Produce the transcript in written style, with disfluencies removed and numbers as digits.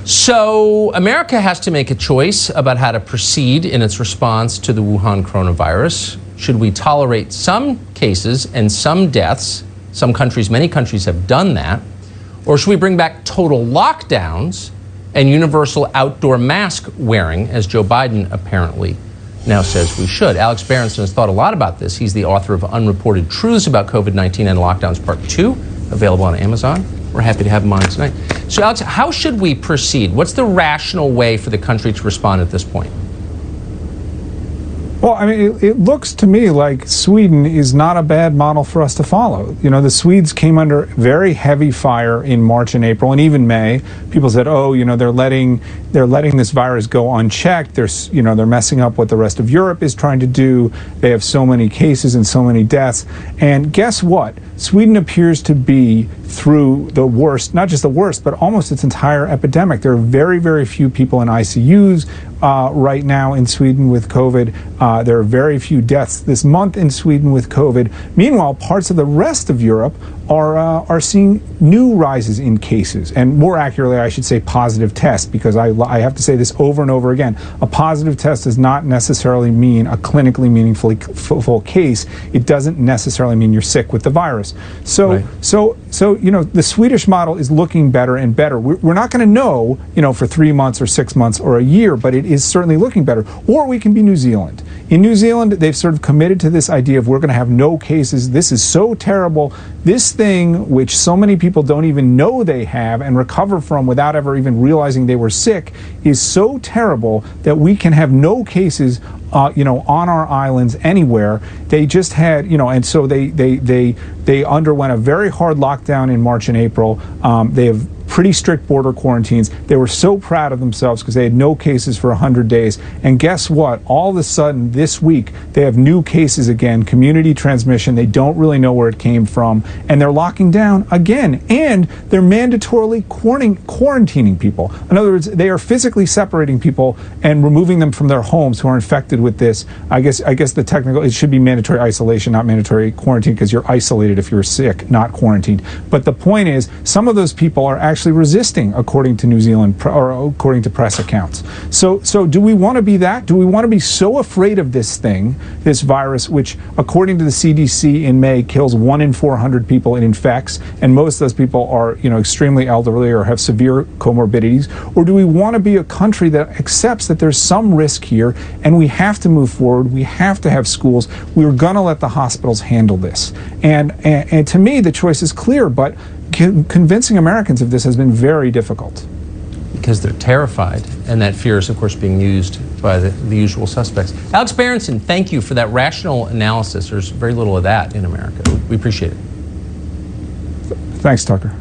So America has to make a choice about how to proceed in its response to the Wuhan coronavirus. Should we tolerate some cases and some deaths? Some countries, many countries have done that. Or should we bring back total lockdowns and universal outdoor mask wearing, as Joe Biden apparently now says we should? Alex Berenson has thought a lot about this. He's the author of Unreported Truths About COVID-19 and Lockdowns Part 2, available on Amazon. We're happy to have him on tonight. So Alex, how should we proceed? What's the rational way for the country to respond at this point? Well, I mean, it looks to me like Sweden is not a bad model for us to follow. You know, the Swedes came under very heavy fire in March and April and even May. People said, oh, you know, they're letting this virus go unchecked. They're messing up what the rest of Europe is trying to do. They have so many cases and so many deaths. And guess what? Sweden appears to be through the worst, not just the worst, but almost its entire epidemic. There are very, very few people in ICUs right now in Sweden with COVID. There are very few deaths this month in Sweden with COVID. Meanwhile, parts of the rest of Europe are seeing new rises in cases, and more accurately, I should say positive tests, because I have to say this over and over again. A positive test does not necessarily mean a clinically meaningful full case. It doesn't necessarily mean you're sick with the virus. So, right. So you know, the Swedish model is looking better and better. We're not going to know, you know, for 3 months or 6 months or a year, but it is certainly looking better. Or we can be New Zealand. In New Zealand, they've sort of committed to this idea of we're going to have no cases. This is so terrible. This thing, which so many people don't even know they have and recover from without ever even realizing they were sick, is so terrible that we can have no cases, you know, on our islands anywhere. They just had, you know, and so they underwent a very hard lockdown in March and April. They have pretty strict border quarantines. They were so proud of themselves because they had no cases for 100 days. And guess what? All of a sudden this week, they have new cases again, community transmission. They don't really know where it came from. And they're locking down again. And they're mandatorily quarantining people. In other words, they are physically separating people and removing them from their homes who are infected with this. I guess the technical, it should be mandatory isolation, not mandatory quarantine, because you're isolated if you're sick, not quarantined. But the point is, some of those people are actually resisting, according to New Zealand, or according to press accounts. So do we want to be that? Do we want to be so afraid of this thing, this virus, which according to the CDC in May kills 1 in 400 people it infects, and most of those people are, you know, extremely elderly or have severe comorbidities? Or do we want to be a country that accepts that there's some risk here and we have to move forward, we have to have schools, we're going to let the hospitals handle this? And to me, the choice is clear, but convincing Americans of this has been very difficult. Because they're terrified, and that fear is, of course, being used by the usual suspects. Alex Berenson, thank you for that rational analysis. There's very little of that in America. We appreciate it. Thanks, Tucker.